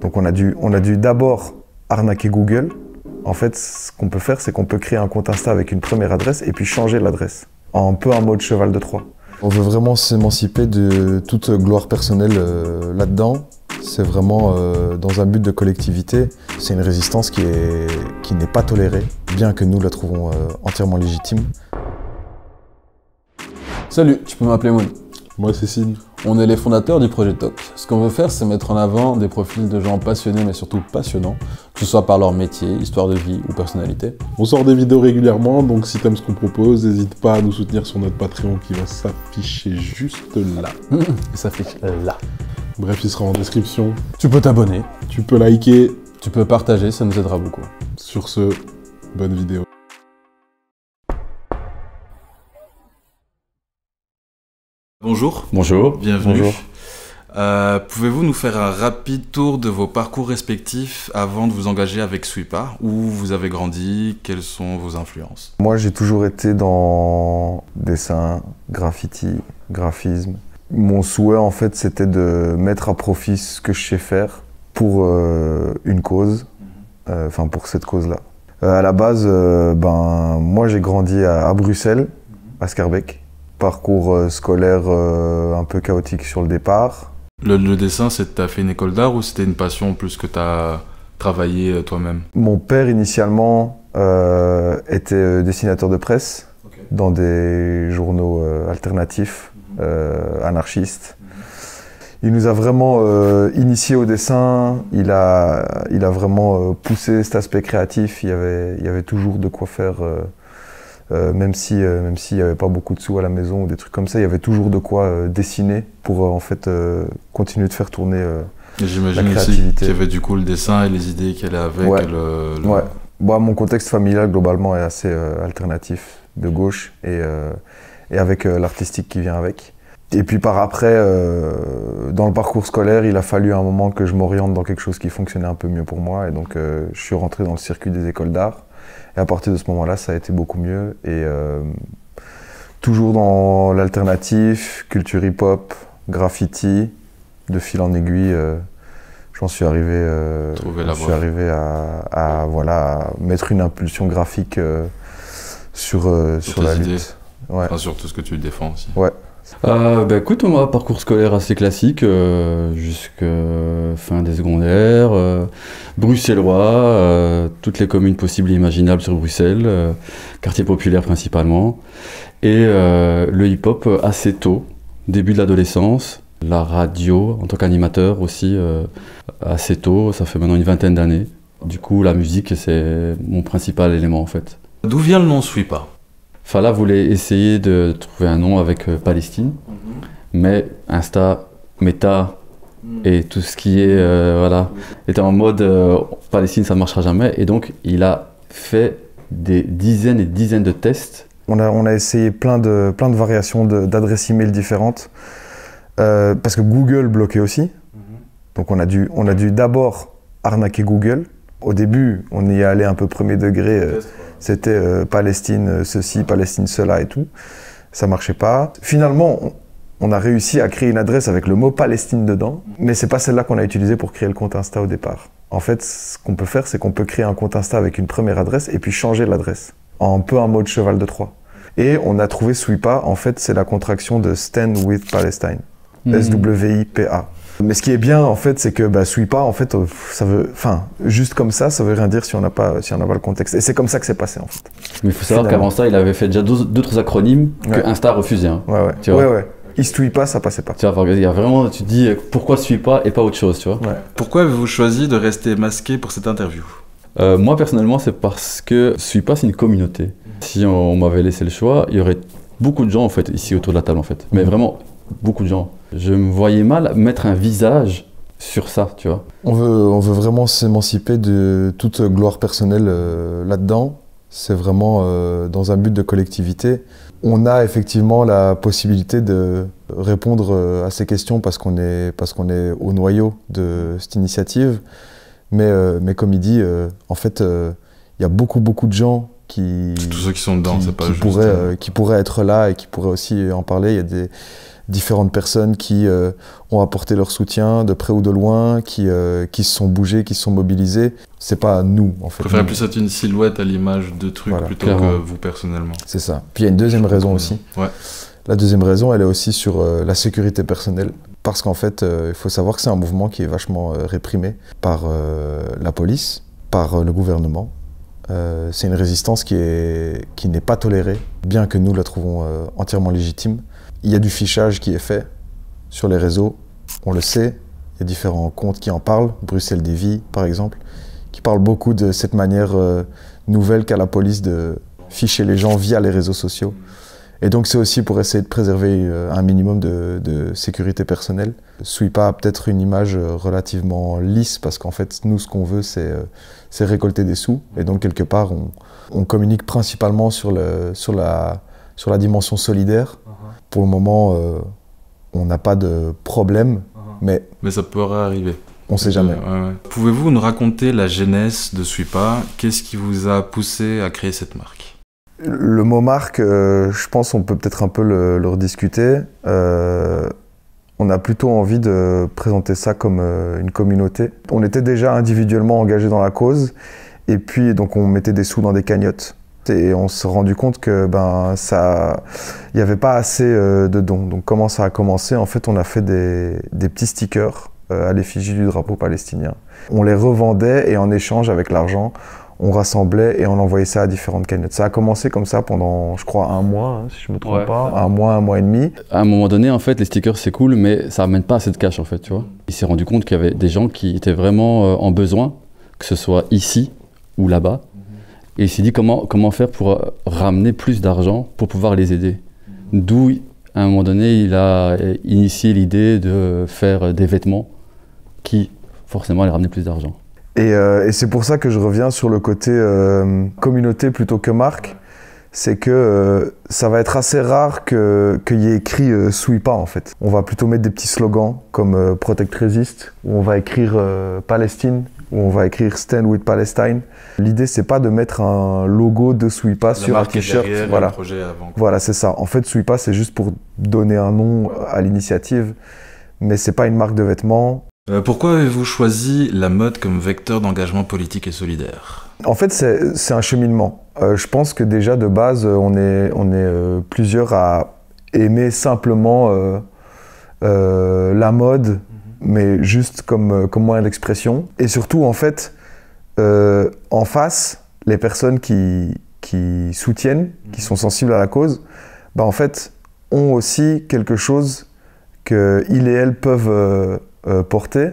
Donc on a dû d'abord arnaquer Google. En fait, ce qu'on peut faire, c'est qu'on peut créer un compte Insta avec une première adresse et puis changer l'adresse. Un peu en mode cheval de Troie. On veut vraiment s'émanciper de toute gloire personnelle là-dedans. C'est vraiment dans un but de collectivité. C'est une résistance qui n'est pas tolérée, bien que nous la trouvons entièrement légitime. Salut, tu peux m'appeler Moon. Moi c'est Sid. On est les fondateurs du projet TOC. Ce qu'on veut faire, c'est mettre en avant des profils de gens passionnés, mais surtout passionnants, que ce soit par leur métier, histoire de vie ou personnalité. On sort des vidéos régulièrement, donc si t'aimes ce qu'on propose, n'hésite pas à nous soutenir sur notre Patreon qui va s'afficher juste là. Il s'affiche là. Bref, il sera en description. Tu peux t'abonner, Tu peux liker. tu peux partager, ça nous aidera beaucoup. Sur ce, bonne vidéo. Bonjour. Bonjour. Bienvenue. Bonjour. Pouvez-vous nous faire un rapide tour de vos parcours respectifs avant de vous engager avec Sweepa? Où vous avez grandi? Quelles sont vos influences? Moi, j'ai toujours été dans dessin, graffiti, graphisme. Mon souhait, en fait, c'était de mettre à profit ce que je sais faire pour une cause, enfin pour cette cause-là. À la base, moi, j'ai grandi à Bruxelles, à Schaerbeek. Parcours scolaire un peu chaotique sur le départ. Le dessin, t'as fait une école d'art ou c'était une passion plus que t'as travaillé toi-même? Mon père, initialement, était dessinateur de presse dans des journaux alternatifs, anarchistes. Il nous a vraiment initiés au dessin, il a vraiment poussé cet aspect créatif, il y avait toujours de quoi faire, même s'il n'y avait pas beaucoup de sous à la maison ou des trucs comme ça, il y avait toujours de quoi dessiner pour en fait continuer de faire tourner J'imagine la aussi créativité. qu'il y avait du coup le dessin et les idées qu'elle avait avec Ouais. Ouais. Bon, mon contexte familial globalement est assez alternatif, de gauche et avec l'artistique qui vient avec. Et puis par après, dans le parcours scolaire, il a fallu à un moment que je m'oriente dans quelque chose qui fonctionnait un peu mieux pour moi. Et donc je suis rentré dans le circuit des écoles d'art. Et à partir de ce moment-là, ça a été beaucoup mieux. Et toujours dans l'alternatif, culture hip-hop, graffiti, de fil en aiguille, j'en suis arrivé, à mettre une impulsion graphique sur la tes idées. lutte. Ouais. Enfin, sur tout ce que tu défends aussi. Ouais. Écoute, moi, parcours scolaire assez classique, jusqu'à fin des secondaires, bruxellois, toutes les communes possibles et imaginables sur Bruxelles, quartier populaire principalement, et le hip-hop assez tôt, début de l'adolescence, la radio en tant qu'animateur aussi assez tôt, ça fait maintenant une vingtaine d'années. Du coup, la musique, c'est mon principal élément en fait. D'où vient le nom Sweepa? Fala voulait essayer de trouver un nom avec Palestine, mais Insta, Meta et tout ce qui est était en mode Palestine, ça ne marchera jamais. Et donc, il a fait des dizaines et dizaines de tests. On a essayé plein de variations d'adresses email différentes parce que Google bloquait aussi. Donc on a dû d'abord arnaquer Google. Au début, on y est allé un peu premier degré. C'était Palestine ceci, Palestine cela et tout. Ça marchait pas. Finalement, on a réussi à créer une adresse avec le mot Palestine dedans, mais c'est pas celle-là qu'on a utilisée pour créer le compte Insta au départ. En fait, ce qu'on peut faire, c'est qu'on peut créer un compte Insta avec une première adresse et puis changer l'adresse. Un peu en mode cheval de Troie. Et on a trouvé Sweepa, en fait, c'est la contraction de Stand with Palestine. S-W-I-P-A. Mais ce qui est bien, en fait, c'est que Sweepa, en fait, ça veut, juste comme ça veut rien dire si on n'a pas le contexte. Et c'est comme ça que c'est passé, en fait. Mais il faut savoir qu'avant ça, il avait fait déjà d'autres acronymes que Insta refusait. Hein, tu vois. Ouais. Sweepa, ça passait pas. Tu vois, il y a vraiment, tu te dis pourquoi Sweepa et pas autre chose, tu vois. Ouais. Pourquoi avez-vous choisi de rester masqué pour cette interview? Moi, personnellement, c'est parce que Sweepa, c'est une communauté. Si on m'avait laissé le choix, il y aurait beaucoup de gens, en fait, ici autour de la table, en fait. Mais vraiment, beaucoup de gens. Je me voyais mal mettre un visage sur ça, tu vois. On veut vraiment s'émanciper de toute gloire personnelle là-dedans. C'est vraiment dans un but de collectivité. On a effectivement la possibilité de répondre à ces questions parce qu'on est au noyau de cette initiative. Mais comme il dit, en fait, il y a beaucoup de gens Tous ceux qui sont dedans, c'est pas juste... qui pourraient être là et qui pourraient aussi en parler. Il y a des différentes personnes qui ont apporté leur soutien de près ou de loin, qui se sont bougées, qui se sont mobilisées. C'est pas nous, en fait. Je préfère plus être une silhouette à l'image de trucs plutôt que vous personnellement. C'est ça. Puis il y a une deuxième raison aussi. Ouais. La deuxième raison, elle est aussi sur la sécurité personnelle. Parce qu'en fait, il faut savoir que c'est un mouvement qui est vachement réprimé par la police, par le gouvernement. C'est une résistance qui n'est pas tolérée, bien que nous la trouvons entièrement légitime. Il y a du fichage qui est fait sur les réseaux, on le sait. Il y a différents comptes qui en parlent, Bruxelles Dévie par exemple, qui parlent beaucoup de cette manière nouvelle qu'a la police de ficher les gens via les réseaux sociaux. Et donc c'est aussi pour essayer de préserver un minimum de sécurité personnelle. Sweepa a peut-être une image relativement lisse parce qu'en fait nous ce qu'on veut c'est récolter des sous et donc quelque part on communique principalement sur la dimension solidaire. Pour le moment on n'a pas de problème mais ça pourrait arriver. On sait jamais. Ouais. Pouvez-vous nous raconter la genèse de Sweepa? Qu'est-ce qui vous a poussé à créer cette marque? Le mot marque, je pense qu'on peut peut-être un peu le rediscuter. On a plutôt envie de présenter ça comme une communauté. On était déjà individuellement engagés dans la cause et puis donc on mettait des sous dans des cagnottes. Et on s'est rendu compte que il n'y avait pas assez de dons. Donc comment ça a commencé? En fait, on a fait des petits stickers à l'effigie du drapeau palestinien. On les revendait et en échange avec l'argent, on rassemblait et on envoyait ça à différentes cagnottes. Ça a commencé comme ça pendant, je crois, un mois, si je ne me trompe pas. Un mois et demi. À un moment donné, en fait, les stickers, c'est cool, mais ça ramène pas assez de cash, en fait, tu vois. Il s'est rendu compte qu'il y avait des gens qui étaient vraiment en besoin, que ce soit ici ou là-bas. Et il s'est dit comment faire pour ramener plus d'argent pour pouvoir les aider. D'où, à un moment donné, il a initié l'idée de faire des vêtements qui, forcément, allaient ramener plus d'argent. Et c'est pour ça que je reviens sur le côté communauté plutôt que marque. C'est que ça va être assez rare qu'il y ait écrit Sweepa en fait. On va plutôt mettre des petits slogans comme Protect Resist, où on va écrire Palestine, où on va écrire Stand with Palestine. L'idée c'est pas de mettre un logo de Sweepa sur un t-shirt. Voilà, voilà c'est ça. En fait Sweepa c'est juste pour donner un nom à l'initiative, mais c'est pas une marque de vêtements. Pourquoi avez-vous choisi la mode comme vecteur d'engagement politique et solidaire? En fait, c'est un cheminement. Je pense que déjà de base, on est plusieurs à aimer simplement la mode, mais juste comme moyen d'expression. Et surtout, en fait, en face, les personnes qui soutiennent, qui sont sensibles à la cause, en fait, ont aussi quelque chose qu'ils et elles peuvent porter,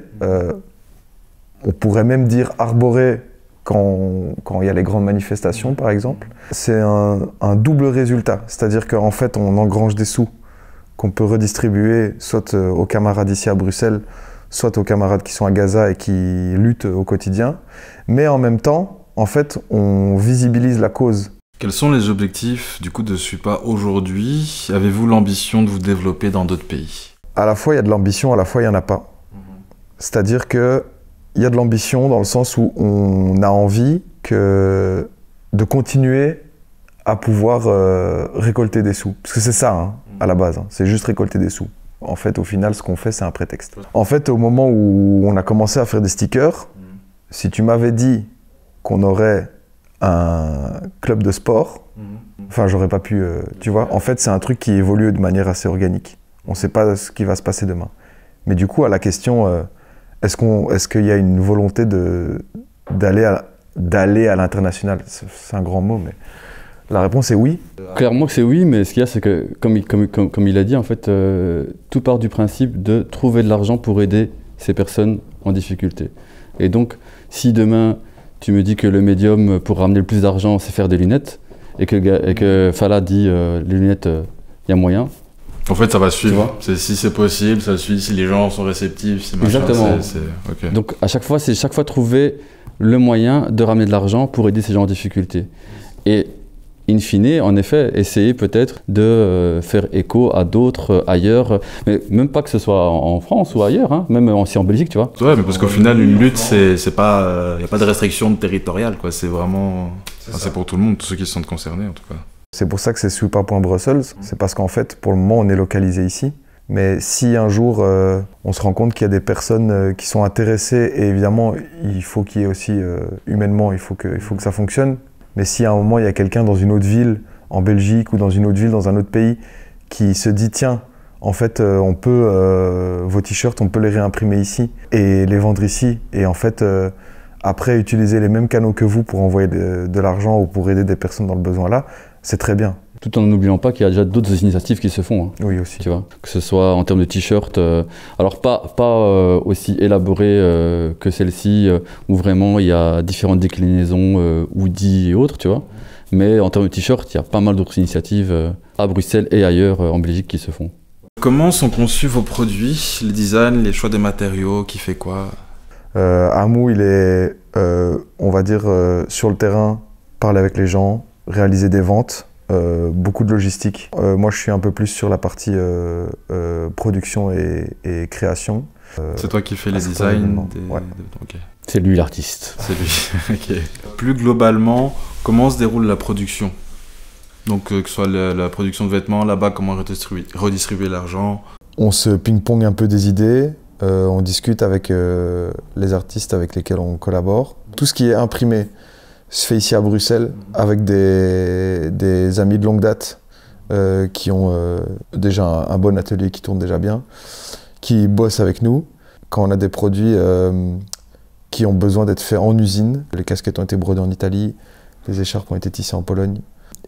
on pourrait même dire arborer quand il y a les grandes manifestations par exemple. C'est un double résultat, c'est-à-dire qu'en fait on engrange des sous qu'on peut redistribuer soit aux camarades ici à Bruxelles, soit aux camarades qui sont à Gaza et qui luttent au quotidien, mais en même temps, en fait, on visibilise la cause. Quels sont les objectifs du coup de Sweepa aujourd'hui? Avez-vous l'ambition de vous développer dans d'autres pays? À la fois il y a de l'ambition, à la fois il n'y en a pas. C'est-à-dire qu'il y a de l'ambition dans le sens où on a envie de continuer à pouvoir récolter des sous. Parce que c'est ça, à la base, c'est juste récolter des sous. En fait, au final, ce qu'on fait, c'est un prétexte. En fait, au moment où on a commencé à faire des stickers, si tu m'avais dit qu'on aurait un club de sport, enfin, j'aurais pas pu, tu vois. En fait, c'est un truc qui évolue de manière assez organique. On ne sait pas ce qui va se passer demain. Mais du coup, à la question... Est-ce qu'il y a une volonté d'aller à l'international? C'est un grand mot, mais la réponse est oui. Clairement que c'est oui, mais ce qu'il y a, c'est que, comme il a dit, en fait, tout part du principe de trouver de l'argent pour aider ces personnes en difficulté. Et donc, si demain, tu me dis que le médium pour ramener le plus d'argent, c'est faire des lunettes, et que Fala dit les lunettes, il y a moyen. En fait, ça va suivre. Si c'est possible, ça suit. Si les gens sont réceptifs, c'est machin. Exactement. Okay. Donc, c'est chaque fois trouver le moyen de ramener de l'argent pour aider ces gens en difficulté. Et, in fine, en effet, essayer peut-être de faire écho à d'autres ailleurs. Mais même pas que ce soit en France ou ailleurs, même aussi en Belgique, tu vois. Ouais, mais parce qu'au final, une lutte, c'est pas... Il n'y a pas de restriction territoriale, quoi. C'est vraiment... C'est pour tout le monde, tous ceux qui se sentent concernés en tout cas. C'est pour ça que c'est sweepa.brussels, c'est parce qu'en fait, pour le moment, on est localisé ici. Mais si un jour, on se rend compte qu'il y a des personnes qui sont intéressées, et évidemment, il faut qu'il y ait aussi, humainement, il faut que ça fonctionne. Mais si à un moment, il y a quelqu'un dans une autre ville, en Belgique ou dans une autre ville, dans un autre pays, qui se dit, tiens, en fait, on peut, vos t-shirts, on peut les réimprimer ici et les vendre ici. Et en fait, après, utiliser les mêmes canaux que vous pour envoyer de l'argent ou pour aider des personnes dans le besoin là, c'est très bien. Tout en n'oubliant pas qu'il y a déjà d'autres initiatives qui se font. Hein, oui, aussi. Tu vois, que ce soit en termes de t-shirts, alors pas aussi élaborées que celle-ci, où vraiment il y a différentes déclinaisons, hoodies et autres, tu vois. Mais en termes de t-shirts, il y a pas mal d'autres initiatives à Bruxelles et ailleurs en Belgique qui se font. Comment sont conçus vos produits, les designs, les choix des matériaux, qui fait quoi? Amou, il est, on va dire, sur le terrain, parler avec les gens, réaliser des ventes, beaucoup de logistique. Moi, je suis un peu plus sur la partie production et création. C'est toi qui fais les designs ouais. Okay. C'est lui l'artiste. C'est lui, ok. Plus globalement, comment se déroule la production? Donc, que ce soit la production de vêtements, là-bas, comment redistribuer l'argent? On se ping-pong un peu des idées, on discute avec les artistes avec lesquels on collabore. Tout ce qui est imprimé se fait ici à Bruxelles avec des amis de longue date qui ont déjà un bon atelier qui tourne déjà bien, qui bossent avec nous. Quand on a des produits qui ont besoin d'être faits en usine, les casquettes ont été brodées en Italie, les écharpes ont été tissées en Pologne.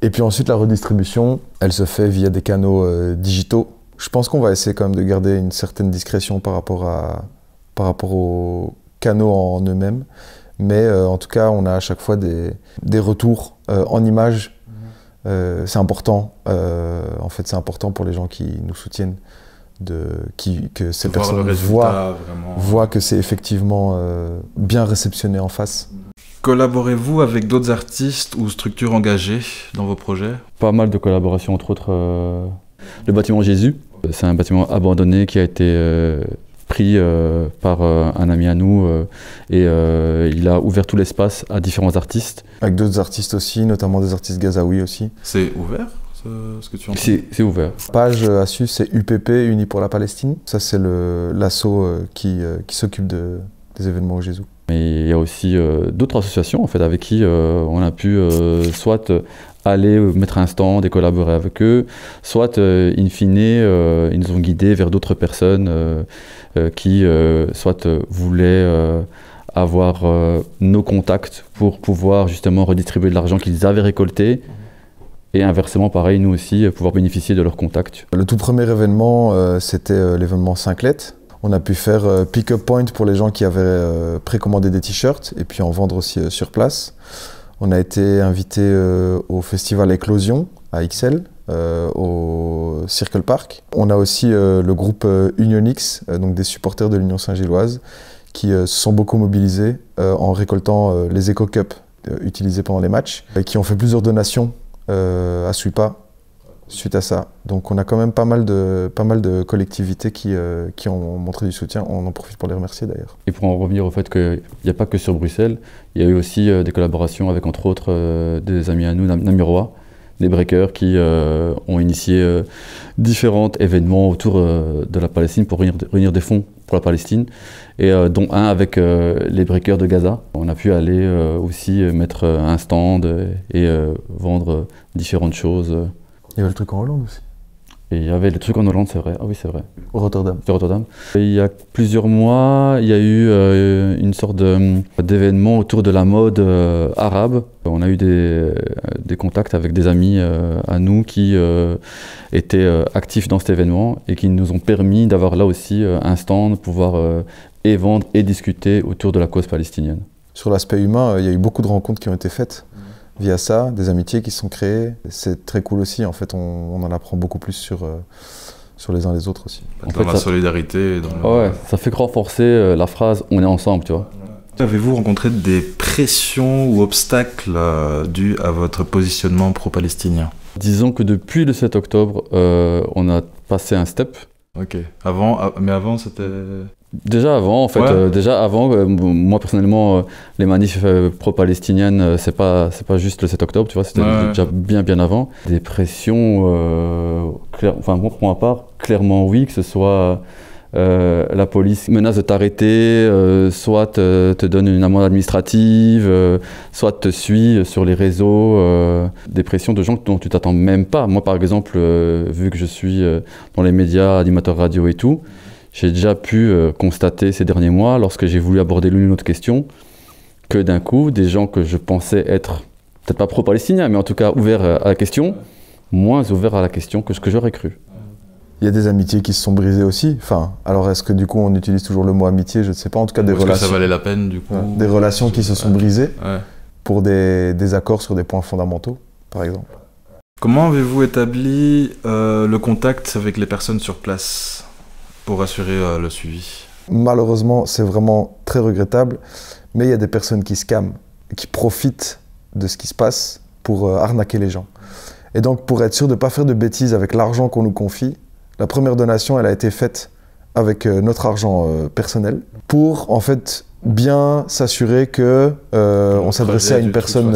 Et puis ensuite, la redistribution, elle se fait via des canaux digitaux. Je pense qu'on va essayer quand même de garder une certaine discrétion par rapport aux canaux en eux-mêmes. Mais en tout cas, on a à chaque fois des retours en images. C'est important. En fait, c'est important pour les gens qui nous soutiennent que ces personnes voient que c'est effectivement bien réceptionné en face. Collaborez-vous avec d'autres artistes ou structures engagées dans vos projets? Pas mal de collaborations, entre autres le bâtiment Jésus. C'est un bâtiment abandonné qui a été pris par un ami à nous et il a ouvert tout l'espace à différents artistes. Avec d'autres artistes aussi, notamment des artistes gazaouis aussi. C'est ouvert ce que tu entends? C'est ouvert. Page à suivre, c'est UPP, Unis pour la Palestine. Ça, c'est l'asso qui s'occupe des événements au Jésus. Mais il y a aussi d'autres associations en fait, avec qui on a pu soit aller mettre un stand et collaborer avec eux, soit in fine ils nous ont guidés vers d'autres personnes qui soit voulaient avoir nos contacts pour pouvoir justement redistribuer de l'argent qu'ils avaient récolté. Et inversement, pareil, nous aussi, pouvoir bénéficier de leurs contacts. Le tout premier événement, c'était l'événement Cinclet. On a pu faire pick-up point pour les gens qui avaient précommandé des t-shirts et puis en vendre aussi sur place. On a été invité au festival Éclosion à XL, au Circle Park. On a aussi le groupe Unionix, donc des supporters de l'Union Saint-Gilloise, qui se sont beaucoup mobilisés en récoltant les Eco Cups utilisés pendant les matchs, et qui ont fait plusieurs donations à Sweepa suite à ça. Donc on a quand même pas mal de collectivités qui ont montré du soutien. On en profite pour les remercier d'ailleurs. Et pour en revenir au fait qu'il n'y a pas que sur Bruxelles, il y a eu aussi des collaborations avec entre autres des amis à nous, Namirois, des breakers qui ont initié différents événements autour de la Palestine pour réunir des fonds pour la Palestine, et dont un avec les breakers de Gaza. On a pu aller aussi mettre un stand et vendre différentes choses. Il y avait le truc en Hollande aussi. Et il y avait le truc en Hollande, c'est vrai. Ah oui, c'est vrai. Au Rotterdam. C'est Rotterdam. Et il y a plusieurs mois, il y a eu une sorte d'événement autour de la mode arabe. On a eu des contacts avec des amis à nous qui étaient actifs dans cet événement et qui nous ont permis d'avoir là aussi un stand, pouvoir et vendre et discuter autour de la cause palestinienne. Sur l'aspect humain, il y a eu beaucoup de rencontres qui ont été faites. Via ça, des amitiés qui se sont créées. C'est très cool aussi, en fait, on en apprend beaucoup plus sur les uns les autres aussi. Dans la solidarité. Ouais, ça fait renforcer la phrase « on est ensemble », tu vois. Avez-vous rencontré des pressions ou obstacles dus à votre positionnement pro-palestinien? Disons que depuis le 7 octobre, on a passé un step. Ok. Mais avant, c'était... Déjà avant, en fait, moi personnellement, les manifs pro-palestiniennes, c'est pas juste le 7 octobre, tu vois, c'était déjà bien avant. Des pressions, enfin moi pour ma part, clairement oui, que ce soit la police menace de t'arrêter, soit te donne une amende administrative, soit te suit sur les réseaux, des pressions de gens dont tu t'attends même pas. Moi par exemple, vu que je suis dans les médias, animateur radio et tout, j'ai déjà pu constater ces derniers mois, lorsque j'ai voulu aborder l'une ou l'autre question, que d'un coup, des gens que je pensais être, peut-être pas pro-palestiniens, mais en tout cas ouverts à la question, moins ouverts à la question que ce que j'aurais cru. Il y a des amitiés qui se sont brisées aussi. Enfin, alors est-ce que du coup on utilise toujours le mot amitié? Je ne sais pas, en tout cas des relations. Est-ce que ça valait la peine du coup? Des relations qui se sont brisées pour des accords sur des points fondamentaux, par exemple. Comment avez-vous établi le contact avec les personnes sur place pour assurer le suivi? Malheureusement, c'est vraiment très regrettable, mais il y a des personnes qui scamment, qui profitent de ce qui se passe pour arnaquer les gens. Et donc, pour être sûr de ne pas faire de bêtises avec l'argent qu'on nous confie, la première donation, elle a été faite avec notre argent personnel pour, en fait, bien s'assurer que on s'adressait à une personne...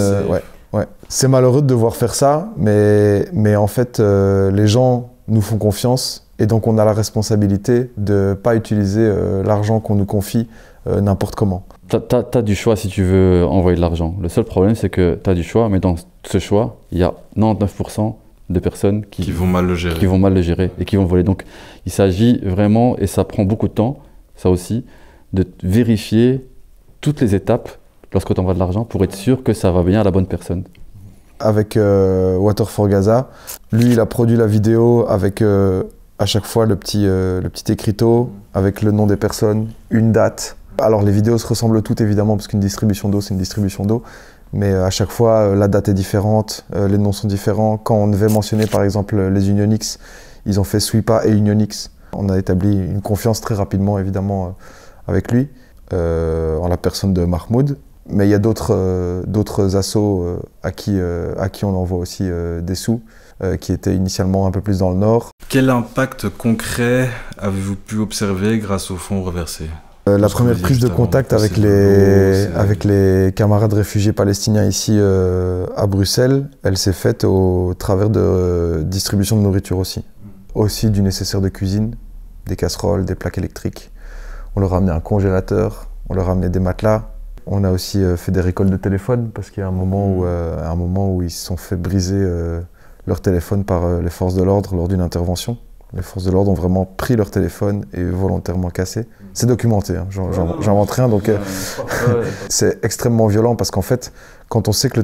C'est malheureux de devoir faire ça, mais en fait, les gens nous font confiance. Et donc on a la responsabilité de ne pas utiliser l'argent qu'on nous confie n'importe comment. T'as du choix si tu veux envoyer de l'argent. Le seul problème c'est que t'as du choix, mais dans ce choix, il y a 99% de personnes qui vont mal le gérer. Qui vont mal le gérer et qui vont le voler. Donc il s'agit vraiment, et ça prend beaucoup de temps, ça aussi, de vérifier toutes les étapes lorsque tu envoies de l'argent pour être sûr que ça va bien à la bonne personne. Avec Water for Gaza, lui il a produit la vidéo avec... à chaque fois, le petit écriteau avec le nom des personnes, une date. Alors, les vidéos se ressemblent toutes, évidemment, parce qu'une distribution d'eau, c'est une distribution d'eau. Mais à chaque fois, la date est différente, les noms sont différents. Quand on devait mentionner, par exemple, les Unionix, ils ont fait Sweepa et Unionix. On a établi une confiance très rapidement, évidemment, avec lui, en la personne de Mahmoud. Mais il y a d'autres assos à qui on envoie aussi des sous. Qui était initialement un peu plus dans le nord. Quel impact concret avez-vous pu observer grâce aux fonds reversés? La première prise de contact avec les camarades réfugiés palestiniens ici à Bruxelles, elle s'est faite au travers de distribution de nourriture aussi. Aussi du nécessaire de cuisine, des casseroles, des plaques électriques. On leur a amené un congélateur, on leur a amené des matelas. On a aussi fait des récoltes de téléphones parce qu'il y a un moment où ils se sont fait briser leur téléphone par les forces de l'ordre lors d'une intervention. Les forces de l'ordre ont vraiment pris leur téléphone et volontairement cassé. C'est documenté, hein, j'invente rien, donc c'est extrêmement violent parce qu'en fait, quand on sait que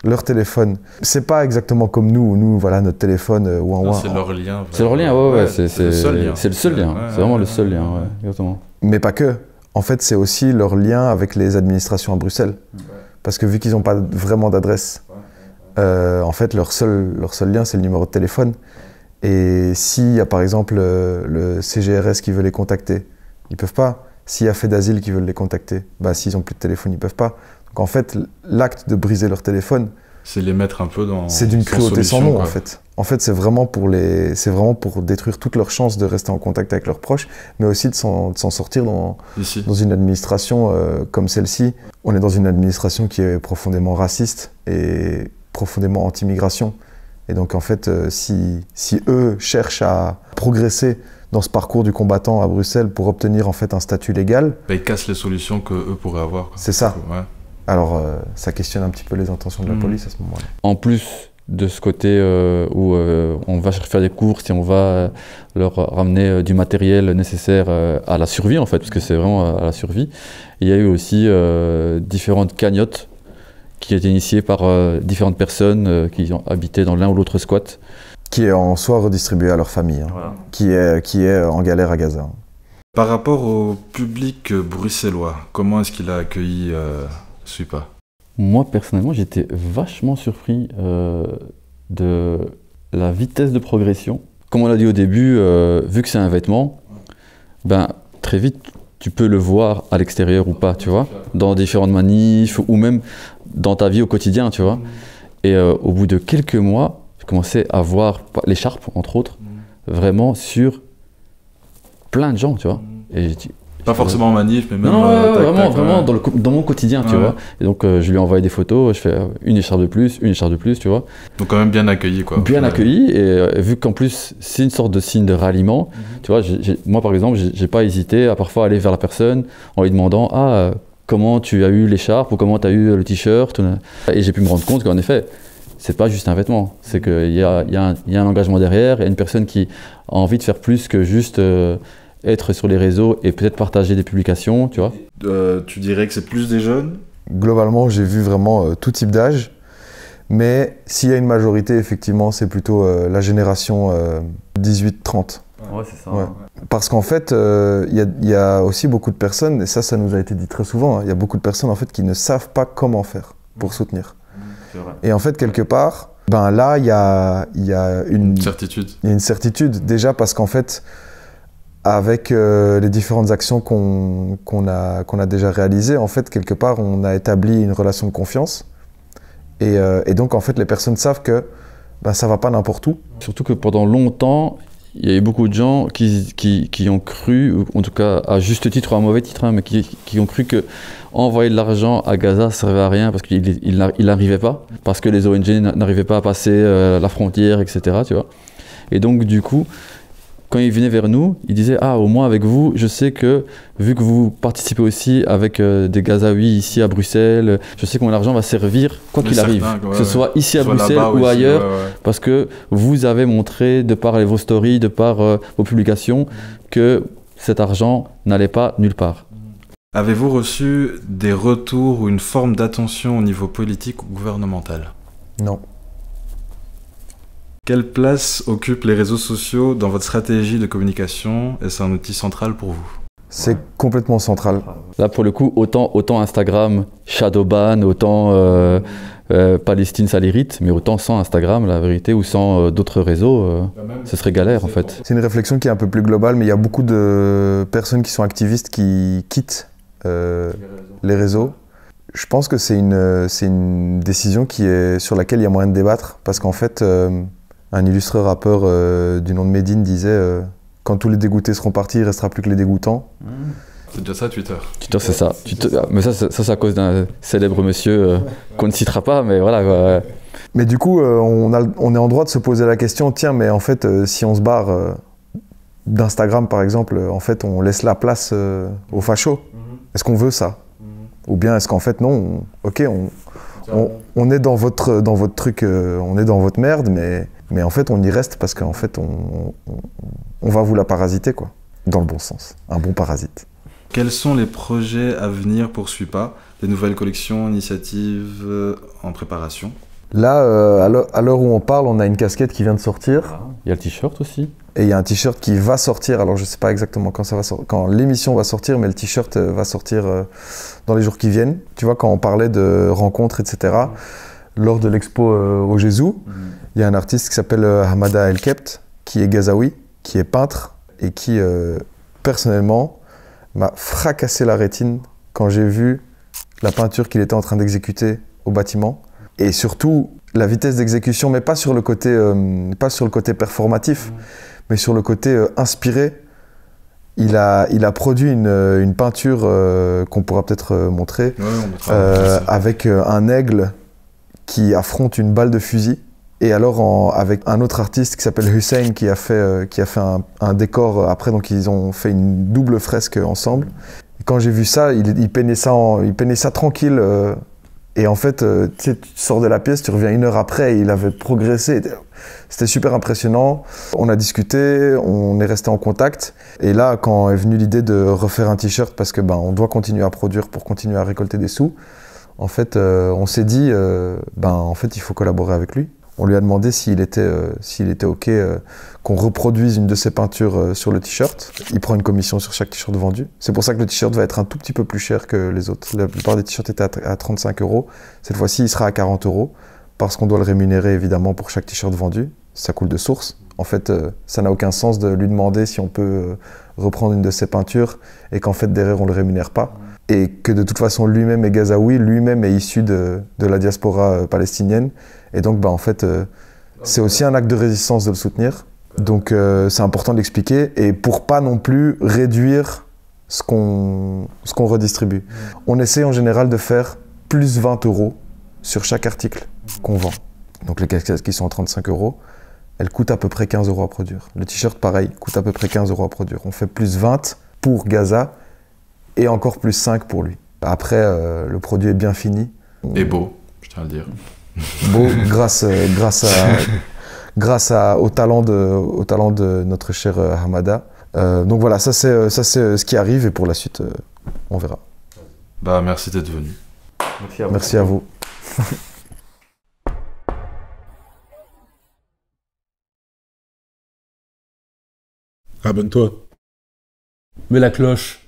leur téléphone, c'est pas exactement comme nous, voilà, notre téléphone, c'est leur lien. C'est leur lien, c'est le seul lien. C'est le seul lien, c'est vraiment le seul lien, exactement. Mais pas que. En fait, c'est aussi leur lien avec les administrations à Bruxelles. Parce que vu qu'ils n'ont pas vraiment d'adresse, en fait, leur seul lien, c'est le numéro de téléphone. Et s'il y a par exemple le CGRS qui veut les contacter, ils ne peuvent pas. S'il y a Fait d'Asile qui veulent les contacter, s'ils n'ont plus de téléphone, ils ne peuvent pas. Donc en fait, l'acte de briser leur téléphone, c'est les mettre un peu dans... C'est d'une cruauté sans nom, en fait. En fait, c'est vraiment pour détruire toutes leurs chances de rester en contact avec leurs proches, mais aussi de s'en sortir dans une administration comme celle-ci. On est dans une administration qui est profondément raciste et profondément anti-migration. Et donc, en fait, si eux cherchent à progresser dans ce parcours du combattant à Bruxelles pour obtenir en fait un statut légal... ils cassent les solutions qu'eux pourraient avoir. C'est ça. Alors, ça questionne un petit peu les intentions de la police à ce moment-là. En plus de ce côté où on va faire des courses et on va leur ramener du matériel nécessaire à la survie, en fait, parce que c'est vraiment à la survie, il y a eu aussi différentes cagnottes qui ont été initiées par différentes personnes qui ont habité dans l'un ou l'autre squat. Qui est en soi redistribué à leur famille, hein, voilà. qui est en galère à Gaza. Par rapport au public bruxellois, comment est-ce qu'il a accueilli Sweepa? Moi, personnellement, j'étais vachement surpris de la vitesse de progression. Comme on l'a dit au début, vu que c'est un vêtement, très vite, tu peux le voir à l'extérieur ou pas, tu vois, dans différentes manifs ou même dans ta vie au quotidien, tu vois. Et au bout de quelques mois, j'ai commencé à voir l'écharpe, entre autres, vraiment sur plein de gens, tu vois. Et Pas forcément en manif, mais même... non, tac, vraiment, tac, vraiment ouais. dans mon quotidien, tu Ouais. vois. Et donc, je lui ai envoyé des photos, je fais une écharpe de plus, tu vois. Donc quand même bien accueilli, quoi. Bien Ouais. accueilli, et vu qu'en plus, c'est une sorte de signe de ralliement, tu vois, moi, par exemple, j'ai pas hésité à parfois aller vers la personne en lui demandant « Ah, comment tu as eu l'écharpe ou comment tu as eu le t-shirt ?» Et j'ai pu me rendre compte qu'en effet, c'est pas juste un vêtement, c'est qu'il y a un engagement derrière, il y a une personne qui a envie de faire plus que juste être sur les réseaux et peut-être partager des publications, tu vois. Tu dirais que c'est plus des jeunes? Globalement, j'ai vu vraiment tout type d'âge. Mais s'il y a une majorité, effectivement, c'est plutôt la génération 18-30. Ouais, c'est ça. Ouais. Parce qu'en fait, il y a aussi beaucoup de personnes, et ça nous a été dit très souvent, il y a beaucoup de personnes en fait, qui ne savent pas comment faire pour soutenir. C'est vrai. Et en fait, quelque part, ben là, il y a une Certitude. il y a une certitude. Déjà parce qu'en fait, avec les différentes actions qu'on a déjà réalisées, en fait, quelque part, on a établi une relation de confiance. Et donc, en fait, les personnes savent que ben, ça ne va pas n'importe où. Surtout que pendant longtemps, il y a eu beaucoup de gens qui ont cru, ou en tout cas à juste titre ou à mauvais titre, hein, mais qui ont cru que envoyer de l'argent à Gaza ne servait à rien parce qu'il n'arrivait pas, parce que les ONG n'arrivaient pas à passer la frontière, etc. Tu vois. Et donc, du coup, quand ils venaient vers nous, ils disaient « Ah, au moins avec vous, je sais que, vu que vous participez aussi avec des Gazaouis ici à Bruxelles, je sais que mon argent va servir, quoi qu'il arrive, que ce soit ici à Bruxelles ou ailleurs, parce que vous avez montré, de par vos stories, de par vos publications, que cet argent n'allait pas nulle part. » Avez-vous reçu des retours ou une forme d'attention au niveau politique ou gouvernemental? Non. Quelle place occupent les réseaux sociaux dans votre stratégie de communication? Est-ce un outil central pour vous? C'est complètement central. Là, pour le coup, autant Instagram, shadowban, autant Palestine, ça l'irrite, mais autant sans Instagram, la vérité, ou sans d'autres réseaux, ce serait galère, en fait. C'est une réflexion qui est un peu plus globale, mais il y a beaucoup de personnes qui sont activistes qui quittent les réseaux. Je pense que c'est une décision sur laquelle il y a moyen de débattre, parce qu'en fait, un illustre rappeur du nom de Medine disait quand tous les dégoûtés seront partis, il ne restera plus que les dégoûtants. C'est déjà ça, Twitter. Twitter, c'est ça. Mais ça, c'est à cause d'un célèbre monsieur qu'on ne citera pas, mais voilà. Quoi. Mais du coup, on est en droit de se poser la question, tiens, mais en fait, si on se barre d'Instagram, par exemple, en fait, on laisse la place aux fachos. Est-ce qu'on veut ça? Ou bien est-ce qu'en fait, non, on est dans votre truc, on est dans votre merde, mais en fait, on y reste parce qu'en fait, on va vous la parasiter, quoi. Dans le bon sens. Un bon parasite. Quels sont les projets à venir pour SUIPA? Des nouvelles collections, initiatives en préparation? Là, à l'heure où on parle, on a une casquette qui vient de sortir. Il y a le t-shirt aussi. Et il y a un t-shirt qui va sortir. Alors, je ne sais pas exactement quand l'émission va sortir, mais le t-shirt va sortir dans les jours qui viennent. Tu vois, quand on parlait de rencontres, etc., lors de l'expo au Jésus, il y a un artiste qui s'appelle Hamada El Kept, qui est gazaoui, qui est peintre, et qui, personnellement, m'a fracassé la rétine quand j'ai vu la peinture qu'il était en train d'exécuter au bâtiment. Et surtout, la vitesse d'exécution, mais pas sur le côté performatif, mais sur le côté inspiré. Il a produit une peinture qu'on pourra peut-être montrer, avec un aigle qui affronte une balle de fusil. Et alors avec un autre artiste qui s'appelle Hussein qui a fait un décor après, donc ils ont fait une double fresque ensemble. Et quand j'ai vu ça, il peignait ça tranquille. Et en fait, tu sors de la pièce, tu reviens 1 heure après, et il avait progressé. C'était super impressionnant. On a discuté, on est resté en contact. Et là, quand est venue l'idée de refaire un t-shirt, parce que on doit continuer à produire pour continuer à récolter des sous, en fait, on s'est dit, en fait, il faut collaborer avec lui. On lui a demandé s'il était OK qu'on reproduise une de ses peintures sur le t-shirt. Il prend une commission sur chaque t-shirt vendu. C'est pour ça que le t-shirt va être un tout petit peu plus cher que les autres. La plupart des t-shirts étaient à 35 €. Cette fois-ci, il sera à 40 € parce qu'on doit le rémunérer évidemment pour chaque t-shirt vendu. Ça coule de source. En fait, ça n'a aucun sens de lui demander si on peut reprendre une de ses peintures et qu'en fait, derrière, on ne le rémunère pas. Et que de toute façon, lui-même est gazaoui, lui-même est issu de la diaspora palestinienne. Et donc, en fait, c'est aussi un acte de résistance de le soutenir. Donc, c'est important de l'expliquer. Et pour pas non plus réduire ce qu'on redistribue. On essaie en général de faire plus 20 € sur chaque article qu'on vend. Donc les casquettes qui sont à 35 €, elles coûtent à peu près 15 € à produire. Le t-shirt, pareil, coûte à peu près 15 € à produire. On fait plus 20 pour Gaza et encore plus 5 pour lui. Après, le produit est bien fini. Et beau, je tiens à le dire. Beau, grâce au talent de notre cher Hamada. Donc voilà, ça c'est ce qui arrive et pour la suite, on verra. Bah, merci d'être venu. Merci à vous. Abonne-toi. Mets la cloche.